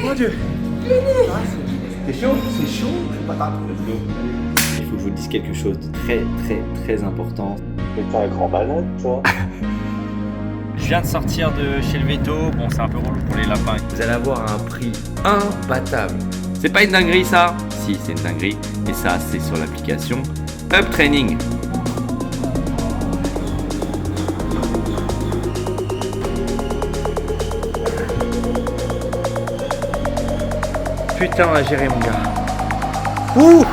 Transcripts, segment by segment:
Mon Dieu. T'es chaud? C'est chaud, je pas tard. Il faut que je vous dise quelque chose de très important. Mais t'es un grand malade, toi. Je viens de sortir de chez le veto, bon c'est un peu relou pour les lapins. Vous allez avoir un prix imbattable. C'est pas une dinguerie ça? Si, c'est une dinguerie. Et ça, c'est sur l'application Up Training. Putain à gérer mon gars. Ouh!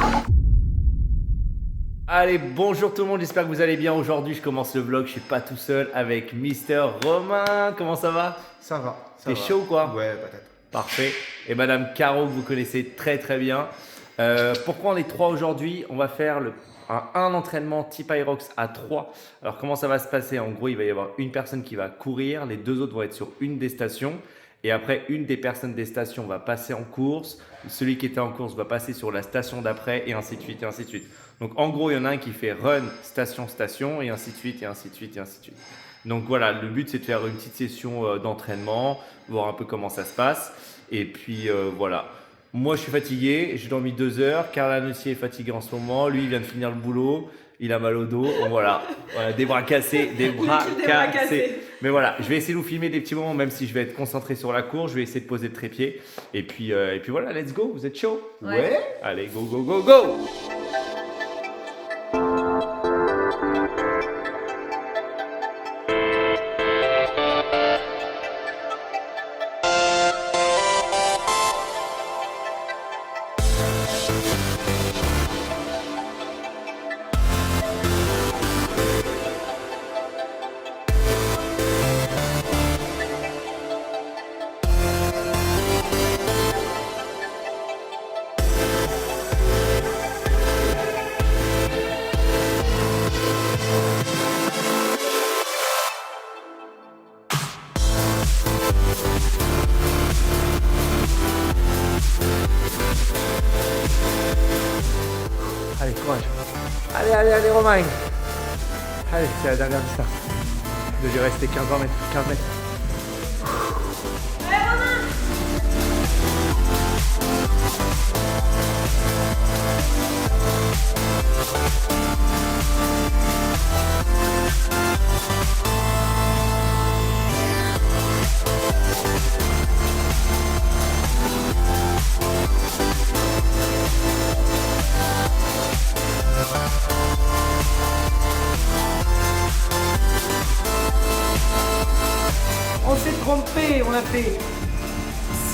Allez, bonjour tout le monde, j'espère que vous allez bien. Aujourd'hui, je commence le vlog, je suis pas tout seul avec Mister Romain. Comment ça va? Ça va. T'es chaud ou quoi? Ouais, peut-être. Parfait. Et Madame Caro, que vous connaissez très bien. Pourquoi on est trois aujourd'hui? On va faire un entraînement type Aerox à 3. Alors comment ça va se passer? En gros, il va y avoir une personne qui va courir, les deux autres vont être sur une des stations. Et après, une des personnes des stations va passer en course. Celui qui était en course va passer sur la station d'après et ainsi de suite et ainsi de suite. Donc en gros, il y en a un qui fait run, station et ainsi de suite et ainsi de suite et ainsi de suite. Donc voilà, le but c'est de faire une petite session d'entraînement, voir un peu comment ça se passe. Et puis voilà. Moi je suis fatigué, j'ai dormi 2 heures. Carlan aussi est fatigué en ce moment. Lui il vient de finir le boulot, il a mal au dos. Bon, voilà, des bras cassés, des bras cassés. Mais voilà, je vais essayer de vous filmer des petits moments, même si je vais être concentré sur la course. Je vais essayer de poser le trépied. Et puis voilà, let's go. Vous êtes chaud? Ouais. Allez, go! Allez, courage. Allez, Romain. Allez, c'est la dernière distance. Il devait rester 15 mètres. Allez, Romain! On s'est trompé, on a fait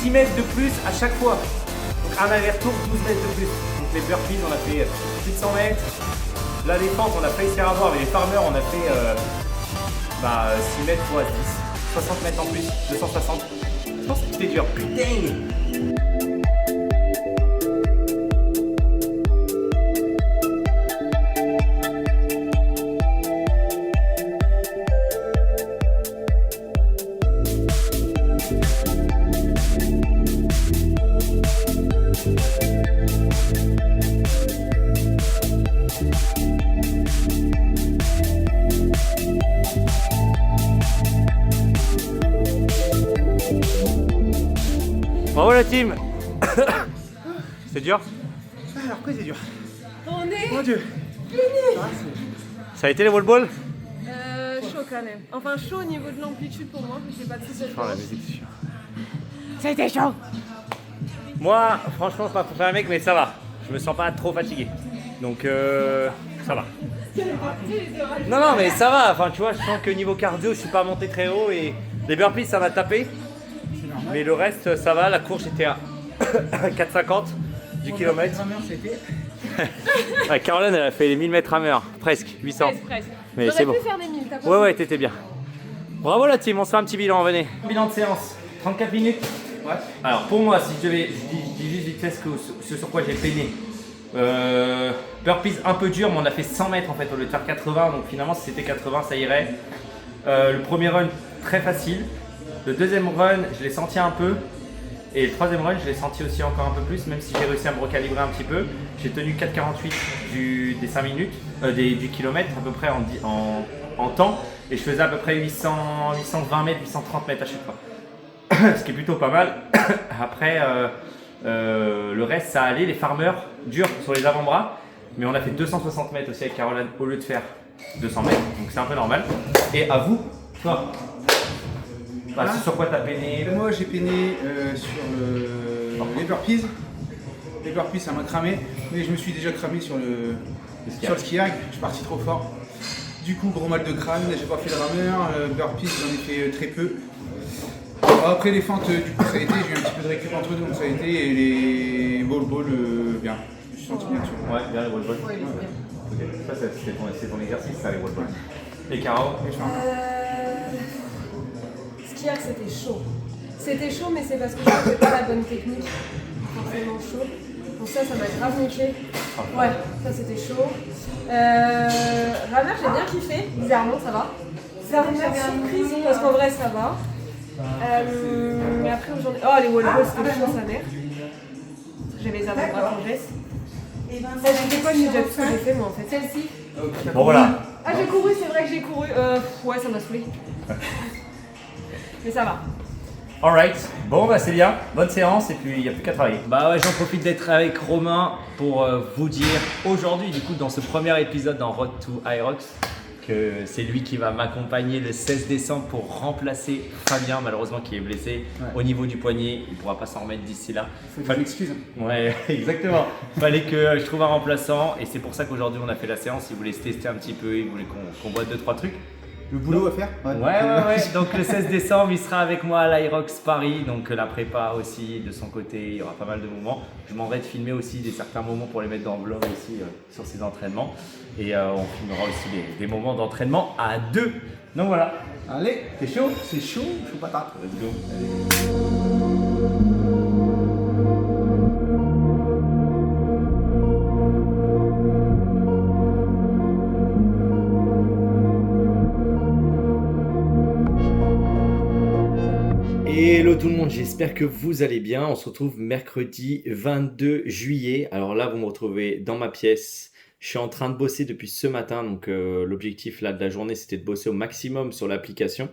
6 mètres de plus à chaque fois. Donc un aller-retour, 12 mètres de plus. Donc les burpees, on a fait plus de 100 mètres. La défense, on a failli se faire avoir, mais les farmers, on a fait 6 mètres x 10. 60 mètres en plus, 260. Je pense que c'était dur, putain! Bravo la team. C'est dur? Alors, quoi, c'est dur? On est Mon Dieu. Ça a été les wall-ball? chaud quand même. Enfin chaud au niveau de l'amplitude pour moi, je sais pas si c'est Oh la musique, c'est sûr. Ça a été chaud. Moi, franchement, c'est pas pour faire un mec, mais ça va. Je me sens pas trop fatigué. Donc, ça va. Non, mais ça va. Enfin, tu vois, je sens que niveau cardio, je suis pas monté très haut et les burpees, ça m'a tapé. Mais le reste, ça va. La course, j'étais à 4,50 du kilomètre. Ouais, Caroline, elle a fait les 1000 mètres à l'heure, presque 800. Presque. Mais J'aurais c'est bon. pu faire des 1000, t'as pas Ouais, t'étais bien. Bravo la team, on se fait un petit bilan, venez. Bilan de séance, 34 minutes. Ouais. Alors pour moi, si je dis juste vite fait ce sur quoi j'ai peiné. Burpees un peu dur, mais on a fait 100 mètres en fait au lieu de faire 80, donc finalement si c'était 80 ça irait. Le premier run très facile. Le deuxième run, je l'ai senti un peu. Et le troisième run, je l'ai senti aussi encore un peu plus, même si j'ai réussi à me recalibrer un petit peu. J'ai tenu 4,48 des 5 minutes, du kilomètre à peu près en temps. Et je faisais à peu près 820 mètres, 830 mètres à chaque fois. ce qui est plutôt pas mal. Après, le reste, ça allait. Les farmers durs sur les avant-bras. Mais on a fait 260 mètres aussi avec Caroline au lieu de faire 200 mètres. Donc c'est un peu normal. Et à vous, toi, c'est sur quoi t'as peiné? Moi j'ai peiné sur les burpees. Les burpees ça m'a cramé. Mais je me suis déjà cramé sur le ski erg. Je suis parti trop fort. Du coup, gros mal de crâne, j'ai pas fait le rameur. Burpees, j'en ai fait très peu. Après les fentes, du coup ça a été, j'ai eu un petit peu de récup entre deux, donc ça a été. Et les ball bien. Je me suis senti bien dessus. Ouais, bien les wall balls. Ouais, il est bien. Ok. Ça, c'est ton exercice, ça, les wall balls. Et Caro? Ski erg, c'était chaud. C'était chaud, mais c'est parce que je n'avais pas la bonne technique. Forcément chaud. Donc ça m'a grave niqué. Ouais, ça c'était chaud. Rameur, j'ai bien kiffé. Bizarrement, ça va. Rameur, surprise, parce qu'en vrai, ça va. Mais après, aujourd'hui. Oh, les wall balls, c'était chaud, sa mère. J'avais les avant-bras en geste. J'ai fait quoi? J'ai déjà tout ce que j'ai fait, moi, en fait. Celle-ci. Bon, voilà. Ah, j'ai couru, c'est vrai que j'ai couru. Ouais, ça m'a saoulé. Mais ça va. Alright, bon bah c'est bien, bonne séance et puis il n'y a plus qu'à travailler. Bah ouais, j'en profite d'être avec Romain pour vous dire aujourd'hui du coup dans ce premier épisode dans Road to Aerox que c'est lui qui va m'accompagner le 16 décembre pour remplacer Fabien malheureusement qui est blessé au niveau du poignet, il ne pourra pas s'en remettre d'ici là. Faut une excuse. Ouais, exactement. Fallait que je trouve un remplaçant et c'est pour ça qu'aujourd'hui on a fait la séance, il voulait se tester un petit peu, il voulait qu'on voit 2-3 trucs. Le boulot à faire? Ouais. Donc le 16 décembre, il sera avec moi à l'Aerox Paris. Donc la prépa aussi de son côté, il y aura pas mal de moments. Je m'en vais de filmer aussi certains moments pour les mettre dans le vlog aussi sur ses entraînements. Et on filmera aussi des moments d'entraînement à deux. Donc voilà. Allez, t'es chaud? C'est chaud, chaud patate. Let's go. Hello tout le monde, j'espère que vous allez bien. On se retrouve mercredi 22 juillet. Alors là, vous me retrouvez dans ma pièce. Je suis en train de bosser depuis ce matin. Donc l'objectif là de la journée, c'était de bosser au maximum sur l'application.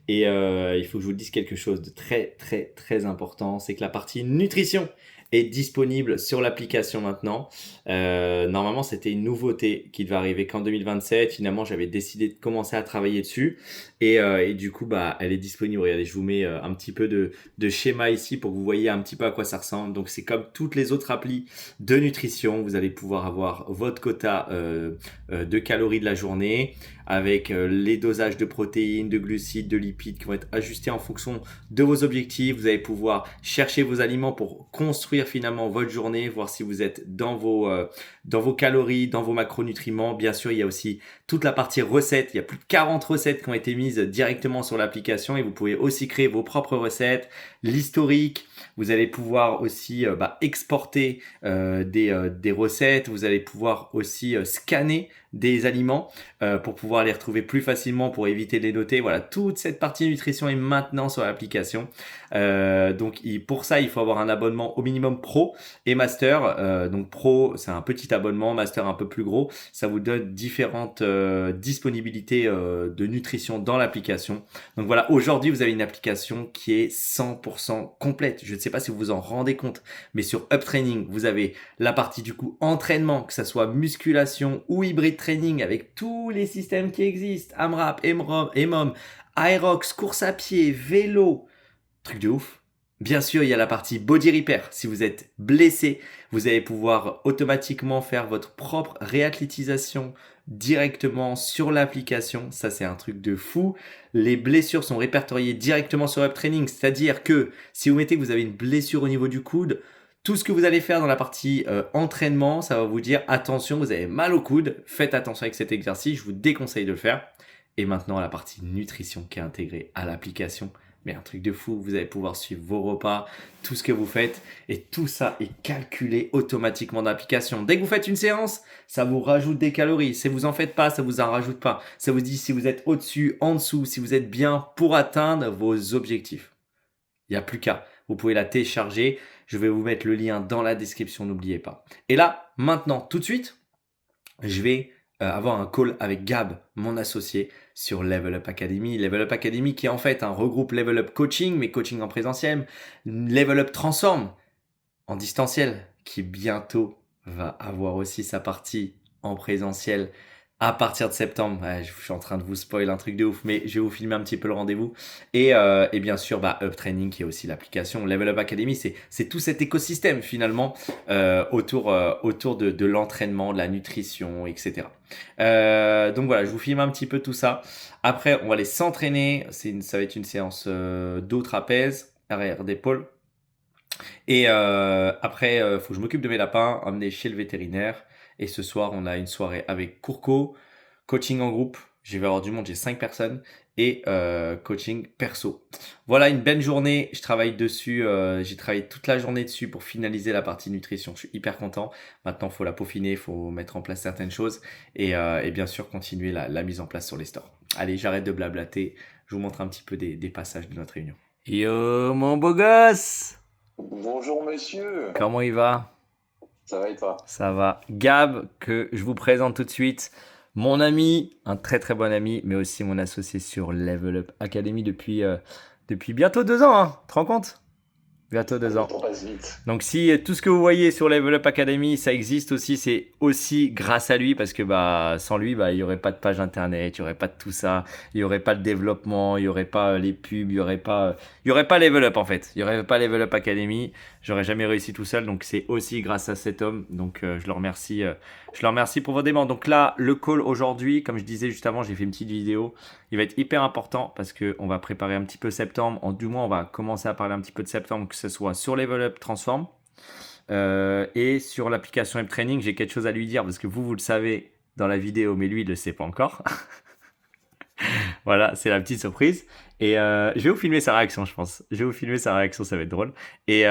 Et il faut que je vous dise quelque chose de très important. C'est que la partie nutrition est disponible sur l'application maintenant. Normalement, c'était une nouveauté qui devait arriver qu'en 2027. Finalement, j'avais décidé de commencer à travailler dessus. Et du coup, bah, elle est disponible. Regardez, je vous mets un petit peu de schéma ici pour que vous voyez un petit peu à quoi ça ressemble. Donc, c'est comme toutes les autres applis de nutrition. Vous allez pouvoir avoir votre quota de calories de la journée avec les dosages de protéines, de glucides, de lipides qui vont être ajustés en fonction de vos objectifs. Vous allez pouvoir chercher vos aliments pour construire finalement votre journée, voir si vous êtes dans vos calories, dans vos macronutriments. Bien sûr, il y a aussi toute la partie recettes. Il y a plus de 40 recettes qui ont été mises directement sur l'application et vous pouvez aussi créer vos propres recettes, l'historique. Vous allez pouvoir aussi exporter des recettes. Vous allez pouvoir aussi scanner des aliments pour pouvoir les retrouver plus facilement, pour éviter de les noter. Voilà, toute cette partie nutrition est maintenant sur l'application. Donc pour ça, il faut avoir un abonnement au minimum Pro et Master. Donc Pro, c'est un petit abonnement, Master un peu plus gros. Ça vous donne différentes disponibilités de nutrition dans l'application. Donc voilà, aujourd'hui, vous avez une application qui est 100% complète. Je ne sais pas si vous vous en rendez compte, mais sur Uptraining, vous avez la partie du coup entraînement, que ça soit musculation ou hybride training avec tous les systèmes qui existent, AMRAP, EMOM, Aerox, course à pied, vélo, truc de ouf. Bien sûr, il y a la partie body repair. Si vous êtes blessé, vous allez pouvoir automatiquement faire votre propre réathlétisation directement sur l'application. Ça, c'est un truc de fou. Les blessures sont répertoriées directement sur Uptraining. C'est-à-dire que si vous mettez que vous avez une blessure au niveau du coude, tout ce que vous allez faire dans la partie entraînement, ça va vous dire attention, vous avez mal au coude, faites attention avec cet exercice, je vous déconseille de le faire. Et maintenant, la partie nutrition qui est intégrée à l'application. Mais un truc de fou, vous allez pouvoir suivre vos repas, tout ce que vous faites et tout ça est calculé automatiquement dans l'application. Dès que vous faites une séance, ça vous rajoute des calories. Si vous en faites pas, ça vous en rajoute pas. Ça vous dit si vous êtes au-dessus, en dessous, si vous êtes bien pour atteindre vos objectifs. Il n'y a plus qu'à. Vous pouvez la télécharger. Je vais vous mettre le lien dans la description, n'oubliez pas. Et là, maintenant, tout de suite, je vais avoir un call avec Gab, mon associé, sur Level Up Academy. Level Up Academy qui en fait regroupe Level Up Coaching, mais coaching en présentiel, Level Up Transform en distanciel, qui bientôt va avoir aussi sa partie en présentiel à partir de septembre. Ouais, je suis en train de vous spoiler un truc de ouf, mais je vais vous filmer un petit peu le rendez-vous. Et bien sûr, Up Training qui est aussi l'application. Level Up Academy, c'est tout cet écosystème finalement autour de l'entraînement, de la nutrition, etc. Donc voilà, je vous filme un petit peu tout ça. Après, on va aller s'entraîner. Ça va être une séance dos trapèze, arrière d'épaule. Et après, faut que je m'occupe de mes lapins, emmener chez le vétérinaire. Et ce soir, on a une soirée avec Courco, coaching en groupe. Je vais avoir du monde, j'ai 5 personnes. Et coaching perso. Voilà une belle journée. Je travaille dessus. J'ai travaillé toute la journée dessus pour finaliser la partie nutrition. Je suis hyper content. Maintenant, il faut la peaufiner, il faut mettre en place certaines choses. Et bien sûr, continuer la mise en place sur les stores. Allez, j'arrête de blablater. Je vous montre un petit peu des passages de notre réunion. Yo, mon beau gosse! Bonjour monsieur. Comment il va? Ça va et toi? Ça va. Gab, que je vous présente tout de suite. Mon ami, un très très bon ami, mais aussi mon associé sur Level Up Academy depuis bientôt 2 ans. Hein. Tu te rends compte? Bientôt 2 ans. On passe vite. Donc si tout ce que vous voyez sur Level Up Academy, ça existe aussi, c'est aussi grâce à lui parce que sans lui, il n'y aurait pas de page internet, il n'y aurait pas de tout ça, il n'y aurait pas le développement, il n'y aurait pas les pubs, il n'y aurait pas Level Up en fait. Il n'y aurait pas Level Up Academy, j'aurais jamais réussi tout seul. Donc c'est aussi grâce à cet homme. Donc je le remercie. Je le remercie pour vos demandes. Donc là, le call aujourd'hui, comme je disais juste avant, j'ai fait une petite vidéo. Il va être hyper important parce qu'on va préparer un petit peu septembre. Du moins, on va commencer à parler un petit peu de septembre, que ce soit sur Level Up Transform et sur l'application Up Training. J'ai quelque chose à lui dire parce que vous le savez dans la vidéo, mais lui, il ne le sait pas encore. Voilà, c'est la petite surprise. Et je vais vous filmer sa réaction, je pense. Je vais vous filmer sa réaction, ça va être drôle. Et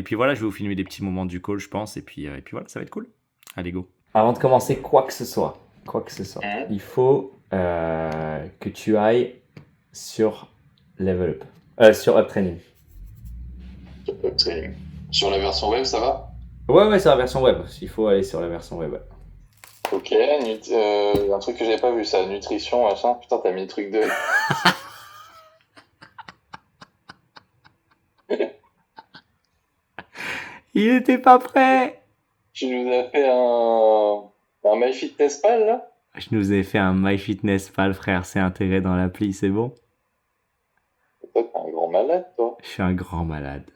puis voilà, je vais vous filmer des petits moments du call, je pense. Et puis voilà, ça va être cool. Allez, go. Avant de commencer quoi que ce soit, il faut que tu ailles sur Level Up, sur Up Training. Up Training. Sur la version web, ça va? Ouais, c'est la version web. Il faut aller sur la version web. Ok, un truc que j'avais pas vu, ça, nutrition, machin. Putain, t'as mis le truc de... Il était pas prêt. Tu nous as fait un MyFitnessPal, là? Je nous ai fait un MyFitnessPal, frère. C'est intégré dans l'appli, c'est bon? Toi, t'es un grand malade, toi. Je suis un grand malade.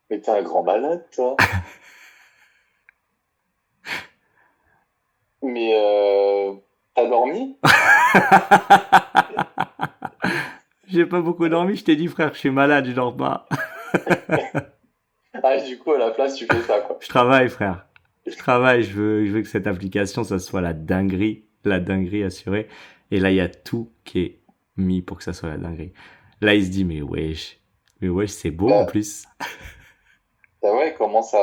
Mais t'es un grand malade, toi. Mais t'as dormi? J'ai pas beaucoup dormi, je t'ai dit, frère, je suis malade, je dors pas. Ah, du coup, à la place, tu fais ça, quoi. Je travaille, frère. Je travaille, je veux que cette application, ça soit la dinguerie assurée. Et là, il y a tout qui est mis pour que ça soit la dinguerie. Là, il se dit, mais wesh, c'est beau en plus. Ah ouais, comment ça...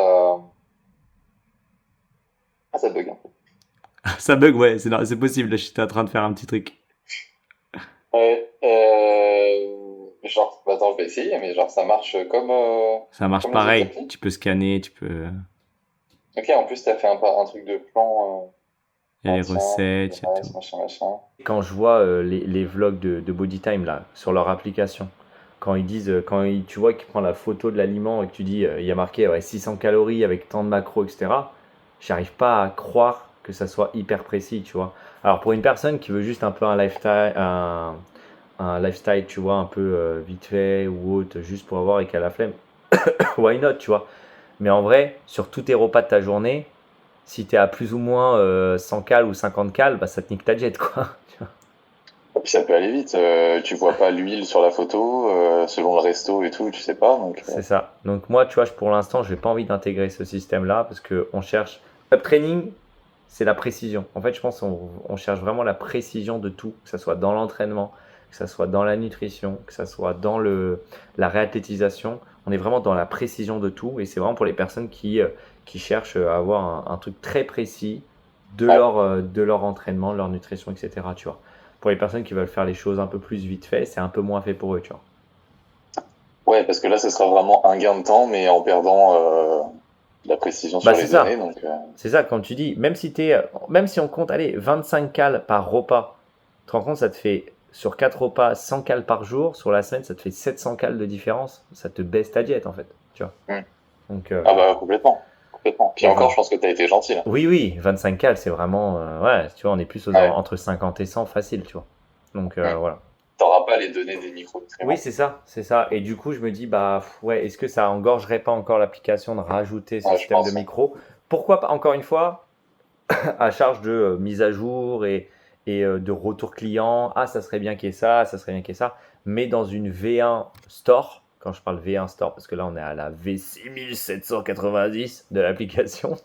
Ah, ça bug un peu. Ça bug, ouais, c'est possible. Là, j'étais en train de faire un petit truc. Ouais, genre, attends, je vais essayer, mais genre, ça marche comme... Ça marche comme pareil. les autres applis. Tu peux scanner, tu peux... Ok, en plus, t'as fait un truc de plan... Il y a les tiens, recettes, il y a tout. machin. Quand je vois les vlogs de Bodytime là, sur leur application, quand ils disent, tu vois qu'ils prennent la photo de l'aliment et que tu dis, il y a marqué 600 calories avec tant de macros, etc., j'arrive pas à croire que ça soit hyper précis, tu vois. Alors pour une personne qui veut juste un peu un lifestyle, tu vois, un peu vite fait ou autre, juste pour avoir et qu'elle a la flemme, why not, tu vois. Mais en vrai, sur tous tes repas de ta journée, si tu es à plus ou moins 100 cales ou 50 cales, bah ça te nique ta jet, quoi. Tu vois. Et puis ça peut aller vite, tu vois pas l'huile sur la photo, selon le resto et tout, tu sais pas, donc... C'est ça. Donc moi, tu vois, pour l'instant, je n'ai pas envie d'intégrer ce système-là parce qu'on cherche... Up Training, c'est la précision. En fait, je pense qu'on cherche vraiment la précision de tout, que ce soit dans l'entraînement, que ce soit dans la nutrition, que ce soit dans la réathlétisation. On est vraiment dans la précision de tout et c'est vraiment pour les personnes qui cherchent à avoir un truc très précis de leur entraînement, de leur nutrition, etc. Tu vois. Pour les personnes qui veulent faire les choses un peu plus vite fait, c'est un peu moins fait pour eux, tu vois. Ouais, parce que là, ce sera vraiment un gain de temps, mais en perdant la précision Bah, sur c'est les ça. données. Donc, C'est ça, comme tu dis, même si on compte, allez, 25 cales par repas, tu te rends compte, ça te fait, sur 4 repas, 100 cales par jour, sur la semaine, ça te fait 700 cales de différence, ça te baisse ta diète, en fait, tu vois. Mm. Donc, Ah bah complètement. Puis Et encore, voilà. je pense que tu as été gentil là. oui, 25 cales, c'est vraiment, ouais, tu vois, on est plus Ouais. entre 50 et 100 facile, tu vois. Donc, voilà. T'auras pas les données des micronutriments. Oui, c'est ça. Et du coup, je me dis, bah, ouais, est-ce que ça engorgerait pas encore l'application de rajouter ce Ouais, je système pense, de ouais. micro? Pourquoi pas, encore une fois, à charge de mise à jour et de retour client. Ah, ça serait bien qu'il y ait ça, ça serait bien qu'il y ait ça. Mais dans une V1 Store, quand je parle V1 Store, parce que là, on est à la V6790 de l'application.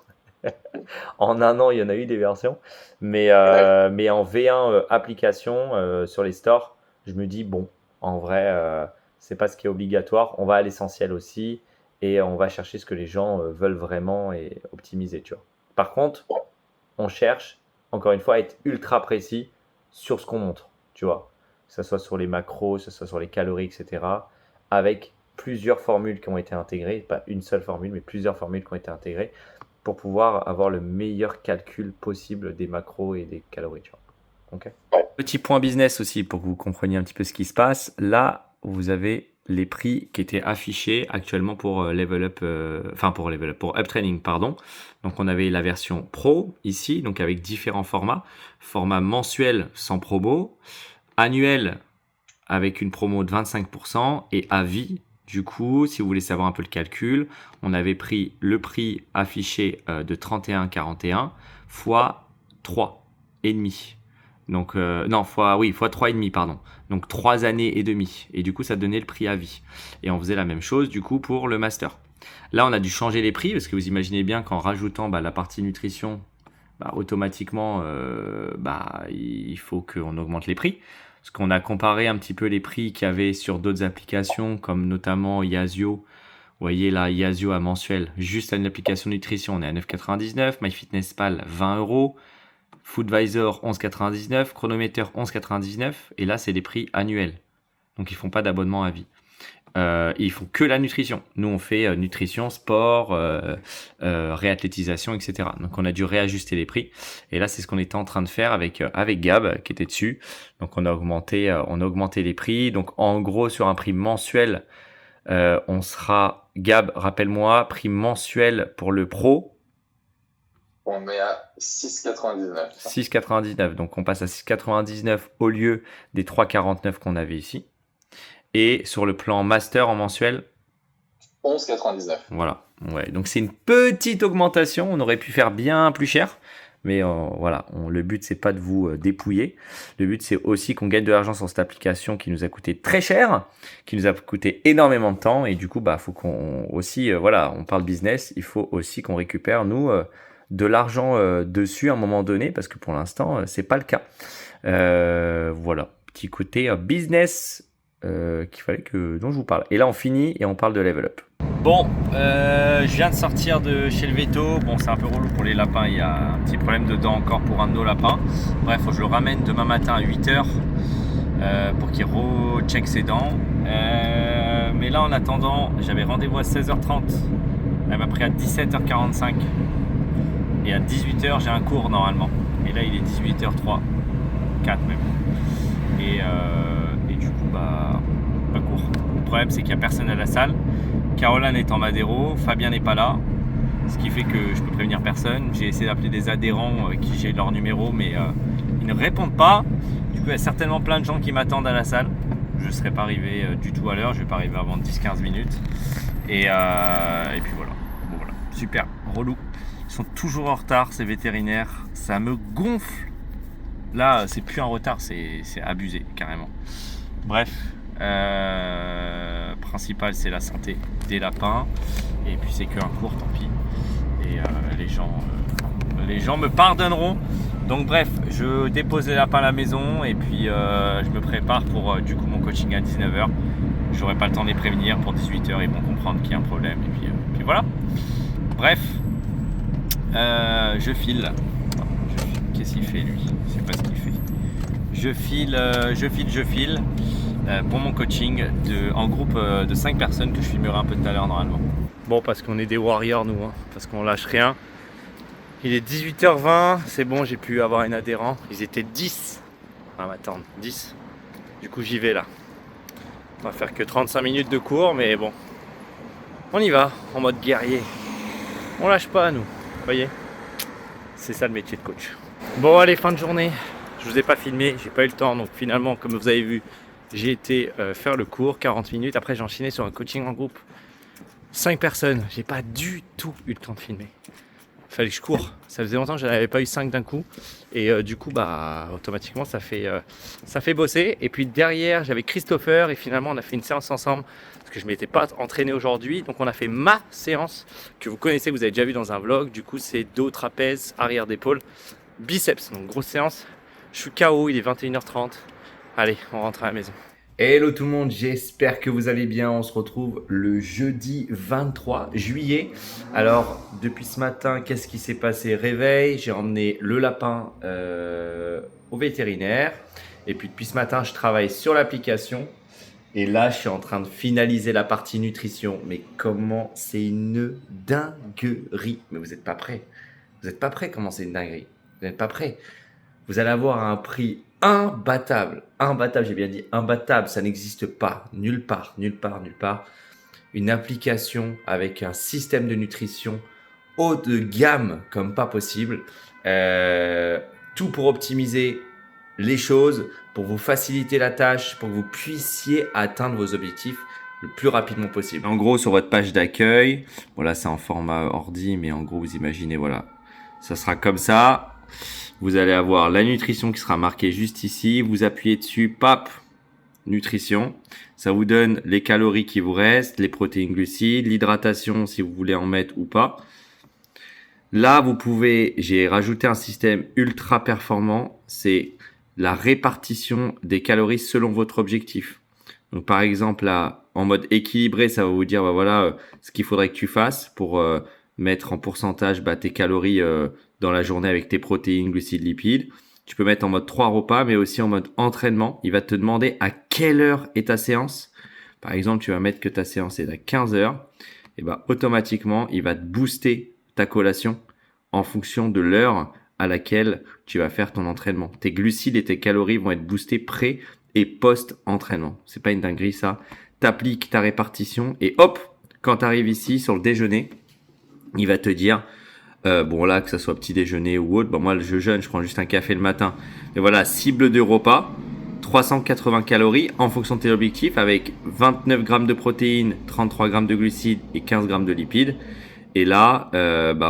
En un an, il y en a eu des versions. Mais en V1 application sur les stores, je me dis, bon, en vrai, c'est pas ce qui est obligatoire. On va à l'essentiel aussi et on va chercher ce que les gens veulent vraiment et optimiser, tu vois. Par contre, on cherche, encore une fois, à être ultra précis sur ce qu'on montre, tu vois. Que ce soit sur les macros, que ce soit sur les calories, etc. Avec plusieurs formules qui ont été intégrées, pas une seule formule, mais plusieurs formules qui ont été intégrées pour pouvoir avoir le meilleur calcul possible des macros et des calories, tu vois. Ok. Ouais. Petit point business aussi pour que vous compreniez un petit peu ce qui se passe. Là, vous avez les prix qui étaient affichés actuellement pour pour Uptraining, pardon. Donc, on avait la version Pro ici, donc avec différents formats. Format mensuel sans promo, annuel avec une promo de 25% et à vie. Du coup, si vous voulez savoir un peu le calcul, on avait pris le prix affiché de 31,41 fois 3,5. Donc, fois 3,5, pardon. Donc, 3 années et demie. Et du coup, ça donnait le prix à vie. Et on faisait la même chose, du coup, pour le master. Là, on a dû changer les prix parce que vous imaginez bien qu'en rajoutant la partie nutrition, automatiquement, il faut qu'on augmente les prix. Parce qu'on a comparé un petit peu les prix qu'il y avait sur d'autres applications, comme notamment Yazio. Vous voyez là, Yazio à mensuel, juste à une application nutrition, on est à 9,99. MyFitnessPal, 20 €. Foodvisor, 11,99. Chronometer, 11,99. Et là, c'est des prix annuels. Donc, ils font pas d'abonnement à vie. Ils font que la nutrition. Nous, on fait nutrition, sport, réathlétisation, etc. Donc, on a dû réajuster les prix. Et là, c'est ce qu'on était en train de faire avec Gab qui était dessus. Donc, on a augmenté les prix. Donc, en gros, sur un prix mensuel, on sera, Gab, rappelle-moi, prix mensuel pour le pro. On est à 6,99. 6,99. Donc, on passe à 6,99 au lieu des 3,49 qu'on avait ici. Et sur le plan master en mensuel, 11,99. Voilà. Ouais. Donc c'est une petite augmentation. On aurait pu faire bien plus cher. Mais voilà, le but, c'est pas de vous dépouiller. Le but, c'est aussi qu'on gagne de l'argent sur cette application qui nous a coûté très cher, qui nous a coûté énormément de temps. Et du coup, faut qu'on aussi, on parle business, il faut aussi qu'on récupère, nous, de l'argent dessus à un moment donné, parce que pour l'instant, c'est pas le cas. Voilà, petit côté business dont je vous parle. Et là, on finit et on parle de level up. Bon, je viens de sortir de chez le veto. Bon, c'est un peu relou pour les lapins. Il y a un petit problème dedans encore pour un de nos lapins. Bref, faut que je le ramène demain matin à 8h pour qu'il recheck ses dents. Mais là, en attendant, j'avais rendez-vous à 16h30. Elle m'a pris à 17h45. Et à 18h, j'ai un cours normalement. Et là, il est 18h03. 4 même. Et du coup, pas court. Le problème, c'est qu'il n'y a personne à la salle. Caroline est en Madero, Fabien n'est pas là, ce qui fait que je peux prévenir personne. J'ai essayé d'appeler des adhérents qui j'ai leur numéro, mais ils ne répondent pas. Du coup, il y a certainement plein de gens qui m'attendent à la salle. Je ne serai pas arrivé du tout à l'heure, je ne vais pas arriver avant 10-15 minutes. Et puis voilà. Bon, voilà, super, relou. Ils sont toujours en retard, ces vétérinaires. Ça me gonfle. Là, c'est plus un retard, c'est abusé, carrément. Bref. Principal, c'est la santé des lapins, et puis c'est qu'un cours, tant pis, et les gens me pardonneront. Donc bref, je dépose les lapins à la maison et puis je me prépare pour du coup mon coaching à 19h. J'aurai pas le temps de les prévenir. Pour 18h, ils vont comprendre qu'il y a un problème, et puis voilà. Bref, je file. Qu'est-ce qu'il fait lui? Je sais pas ce qu'il fait. Je file pour mon coaching en groupe de 5 personnes que je filmerai un peu tout à l'heure normalement. Bon, parce qu'on est des warriors nous, hein, parce qu'on lâche rien. Il est 18h20, c'est bon, j'ai pu avoir un adhérent. Ils étaient 10. On va m'attendre, 10. Du coup, j'y vais là. On va faire que 35 minutes de cours, mais bon. On y va, en mode guerrier. On lâche pas, nous. Vous voyez? C'est ça le métier de coach. Bon, allez, fin de journée. Je vous ai pas filmé, j'ai pas eu le temps. Donc finalement, comme vous avez vu, j'ai été faire le cours, 40 minutes. Après, j'ai enchaîné sur un coaching en groupe. 5 personnes. J'ai pas du tout eu le temps de filmer. Fallait que je cours. Ça faisait longtemps que je n'avais pas eu 5 d'un coup. Et du coup, bah, automatiquement, ça fait bosser. Et puis derrière, j'avais Christopher. Et finalement, on a fait une séance ensemble. Parce que je ne m'étais pas entraîné aujourd'hui. Donc, on a fait ma séance que vous connaissez, que vous avez déjà vu dans un vlog. Du coup, c'est dos, trapèze, arrière d'épaule, biceps. Donc, grosse séance. Je suis KO. Il est 21h30. Allez, on rentre à la maison. Hello tout le monde, j'espère que vous allez bien. On se retrouve le jeudi 23 juillet. Alors, depuis ce matin, qu'est-ce qui s'est passé? Réveil, j'ai emmené le lapin au vétérinaire. Et puis depuis ce matin, je travaille sur l'application. Et là, je suis en train de finaliser la partie nutrition. Mais comment c'est une dinguerie. Mais vous n'êtes pas prêts. Vous n'êtes pas prêts comment c'est une dinguerie. Vous n'êtes pas prêts. Vous allez avoir un prix imbattable, j'ai bien dit imbattable, ça n'existe pas, nulle part. Une application avec un système de nutrition haut de gamme comme pas possible. Tout pour optimiser les choses, pour vous faciliter la tâche, pour que vous puissiez atteindre vos objectifs le plus rapidement possible. En gros, sur votre page d'accueil, voilà, c'est en format ordi, mais en gros, vous imaginez, voilà, ça sera comme ça. Vous allez avoir la nutrition qui sera marquée juste ici. Vous appuyez dessus, pap, nutrition. Ça vous donne les calories qui vous restent, les protéines glucides, l'hydratation si vous voulez en mettre ou pas. Là, j'ai rajouté un système ultra performant. C'est la répartition des calories selon votre objectif. Donc, par exemple, là, en mode équilibré, ça va vous dire, bah, voilà, ce qu'il faudrait que tu fasses pour mettre en pourcentage tes calories dans la journée avec tes protéines, glucides, lipides. Tu peux mettre en mode 3 repas, mais aussi en mode entraînement. Il va te demander à quelle heure est ta séance. Par exemple, tu vas mettre que ta séance est à 15 heures. Et bah, automatiquement, il va te booster ta collation en fonction de l'heure à laquelle tu vas faire ton entraînement. Tes glucides et tes calories vont être boostés pré et post-entraînement. C'est pas une dinguerie ça. T'appliques ta répartition et hop, quand tu arrives ici sur le déjeuner, il va te dire bon là, que ça soit petit déjeuner ou autre, moi je jeûne, je prends juste un café le matin. Et voilà, cible de repas, 380 calories en fonction de tes objectifs avec 29 grammes de protéines, 33 grammes de glucides et 15 grammes de lipides. Et là,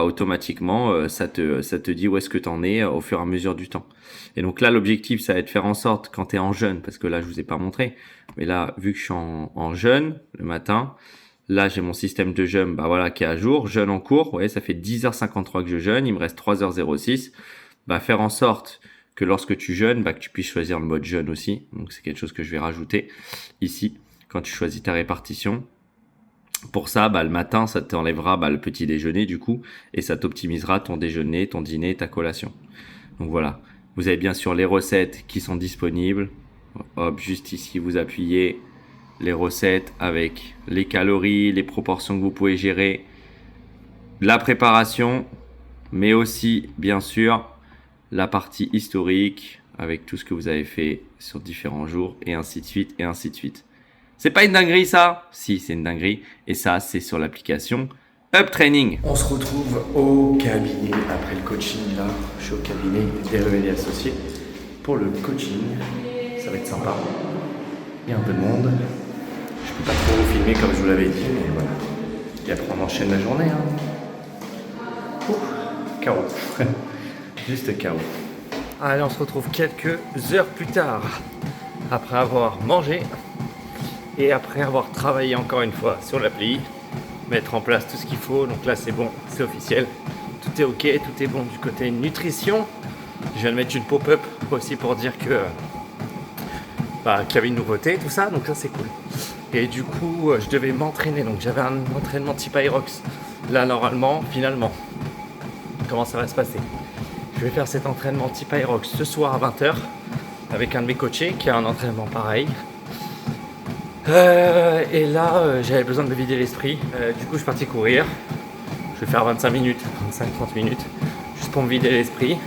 automatiquement, ça te dit où est-ce que tu en es au fur et à mesure du temps. Et donc là, l'objectif, ça va être de faire en sorte quand tu es en jeûne, parce que là, je vous ai pas montré, mais là, vu que je suis en jeûne le matin, là, j'ai mon système de jeûne qui est à jour. Jeûne en cours, vous voyez, ça fait 10h53 que je jeûne. Il me reste 3h06. Faire en sorte que lorsque tu jeûnes, que tu puisses choisir le mode jeûne aussi. Donc, c'est quelque chose que je vais rajouter ici quand tu choisis ta répartition. Pour ça, le matin, ça t'enlèvera le petit déjeuner du coup et ça t'optimisera ton déjeuner, ton dîner, ta collation. Donc voilà, vous avez bien sûr les recettes qui sont disponibles. Hop, juste ici, vous appuyez. Les recettes avec les calories, les proportions que vous pouvez gérer, la préparation, mais aussi, bien sûr, la partie historique avec tout ce que vous avez fait sur différents jours et ainsi de suite et ainsi de suite. C'est pas une dinguerie ça? Si, c'est une dinguerie et ça, c'est sur l'application Up Training. On se retrouve au cabinet après le coaching là. Je suis au cabinet des Réveillés Associés pour le coaching. Ça va être sympa. Il y a un peu de monde. Je peux pas trop vous filmer comme je vous l'avais dit, mais voilà. Et après on enchaîne la journée. KO. Juste KO. Allez, on se retrouve quelques heures plus tard. Après avoir mangé et après avoir travaillé encore une fois sur l'appli, mettre en place tout ce qu'il faut. Donc là c'est bon, c'est officiel. Tout est ok, tout est bon du côté nutrition. Je viens de mettre une pop-up aussi pour dire que qu'il y avait une nouveauté, tout ça, donc ça c'est cool. Et du coup, je devais m'entraîner, donc j'avais un entraînement type Aerox. Là, normalement, finalement, comment ça va se passer? Je vais faire cet entraînement type Aerox ce soir à 20h avec un de mes coachés qui a un entraînement pareil. Et là, j'avais besoin de me vider l'esprit. Du coup, je suis parti courir. Je vais faire 25 minutes, 25-30 minutes, juste pour me vider l'esprit.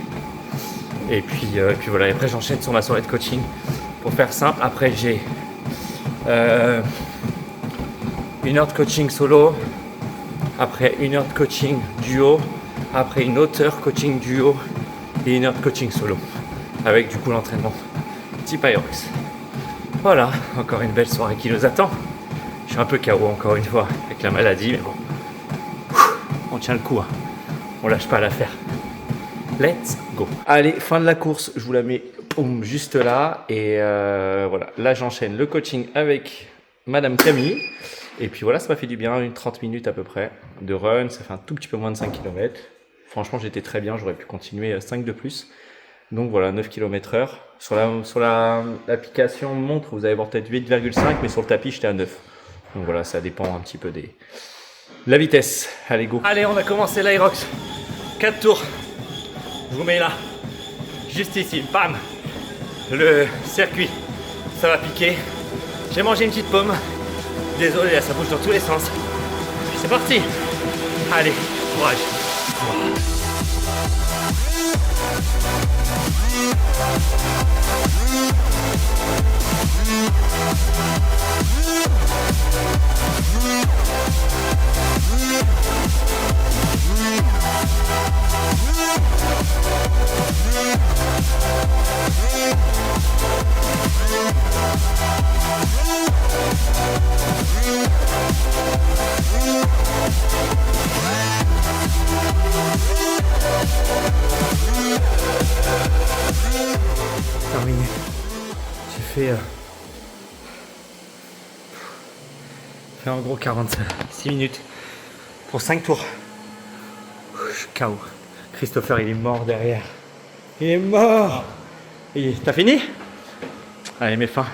Et puis voilà, et après j'enchaîne sur ma soirée de coaching. Pour faire simple, après j'ai 1 heure de coaching solo, après 1 heure de coaching duo, après une autre heure coaching duo et 1 heure de coaching solo. Avec du coup l'entraînement type Aerox. Voilà, encore une belle soirée qui nous attend. Je suis un peu KO encore une fois avec la maladie, mais bon. On tient le coup, hein. On lâche pas l'affaire. Let's go. Allez, fin de la course, je vous la mets juste là. Et voilà, là j'enchaîne le coaching avec Madame Camille. Et puis voilà, ça m'a fait du bien, 30 minutes à peu près de run. Ça fait un tout petit peu moins de 5 km. Franchement, j'étais très bien, j'aurais pu continuer 5 de plus. Donc voilà, 9 km/h. Sur l'application montre, vous allez voir peut-être 8,5, mais sur le tapis, j'étais à 9. Donc voilà, ça dépend un petit peu de la vitesse. Allez, go. Allez, on a commencé l'Aerox. 4 tours. Je vous mets là, juste ici, bam. Le circuit, ça va piquer. J'ai mangé une petite pomme. Désolé, là, ça bouge dans tous les sens. Puis c'est parti. Allez, courage. Terminé. J'ai fait en gros 46 minutes pour 5 tours. Je suis KO. Christopher, il est mort derrière. Il est mort. T'as fini? Allez, mets fin.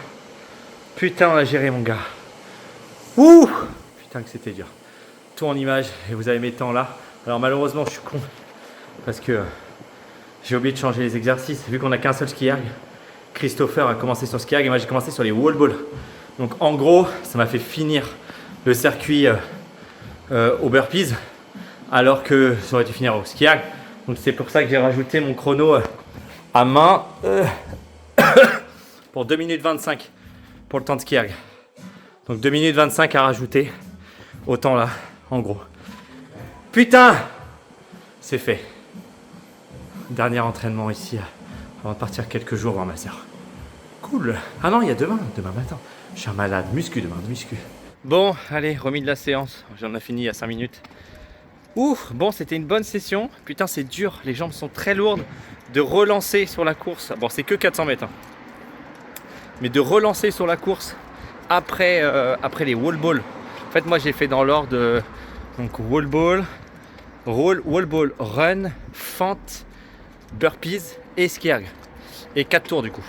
Putain, on a géré, mon gars. Ouh! Putain, que c'était dur. Tout en image, et vous avez mes temps là. Alors, malheureusement, je suis con. Parce que j'ai oublié de changer les exercices. Vu qu'on n'a qu'un seul ski erg, Christopher a commencé sur ski erg et moi j'ai commencé sur les wall balls. Donc, en gros, ça m'a fait finir le circuit au burpees. Alors que ça aurait dû finir au ski erg. Donc, c'est pour ça que j'ai rajouté mon chrono à main. Pour 2 minutes 25 pour le temps de ski erg. Donc 2 minutes 25 à rajouter au temps là, en gros. Putain! C'est fait. Dernier entraînement ici avant de partir quelques jours voir ma soeur. Cool. Ah non, il y a demain matin. Je suis un malade. Muscu demain, muscu. Bon, allez, remis de la séance. J'en ai fini il y a 5 minutes. Ouf, bon, c'était une bonne session. Putain, c'est dur. Les jambes sont très lourdes. De relancer sur la course. Bon, c'est que 400 mètres. Hein. Mais de relancer sur la course après les wall balls. En fait, moi, j'ai fait dans l'ordre donc wall ball, wall ball, run, fente, burpees et ski erg. Et 4 tours du coup.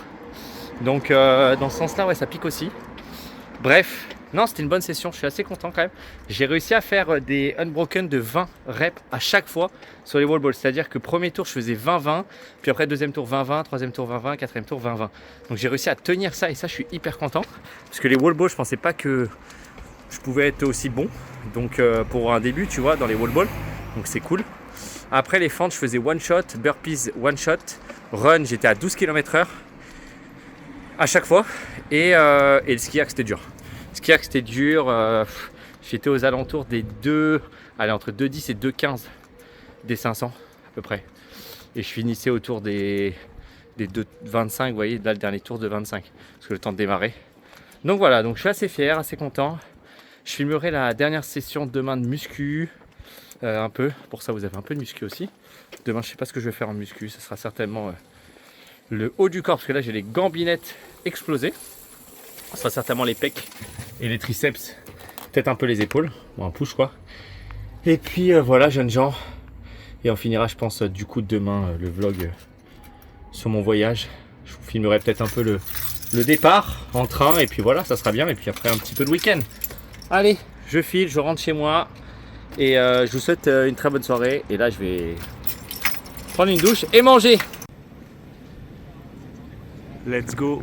Donc, dans ce sens-là, ouais, ça pique aussi. Bref. Non, c'était une bonne session, je suis assez content quand même. J'ai réussi à faire des unbroken de 20 reps à chaque fois sur les wall balls. C'est-à-dire que premier tour, je faisais 20-20, puis après deuxième tour 20-20, troisième tour 20-20, quatrième tour 20-20. Donc j'ai réussi à tenir ça et ça, je suis hyper content. Parce que les wall balls, je pensais pas que je pouvais être aussi bon. Donc pour un début, tu vois, dans les wall balls. Donc c'est cool. Après les fentes, je faisais one shot, burpees one shot, run, j'étais à 12 km/h à chaque fois. Et le ski erg, c'était dur. Ski erg, c'était dur. J'étais aux alentours des entre 2,10 et 2,15 des 500 à peu près. Et je finissais autour des 2,25, vous voyez, là le dernier tour de 25. Parce que le temps de démarrer. Donc voilà, donc je suis assez fier, assez content. Je filmerai la dernière session demain de muscu. Un peu, pour ça vous avez un peu de muscu aussi. Demain, je sais pas ce que je vais faire en muscu. Ce sera certainement le haut du corps, parce que là j'ai les gambinettes explosées. Ce sera certainement les pecs et les triceps, peut-être un peu les épaules, ou un push quoi. Et puis voilà, jeunes gens. Et on finira, je pense, du coup demain le vlog sur mon voyage. Je vous filmerai peut-être un peu le départ en train, et puis voilà, ça sera bien. Et puis après un petit peu de week-end. Allez, je file, je rentre chez moi. Et je vous souhaite une très bonne soirée. Et là, je vais prendre une douche et manger. Let's go.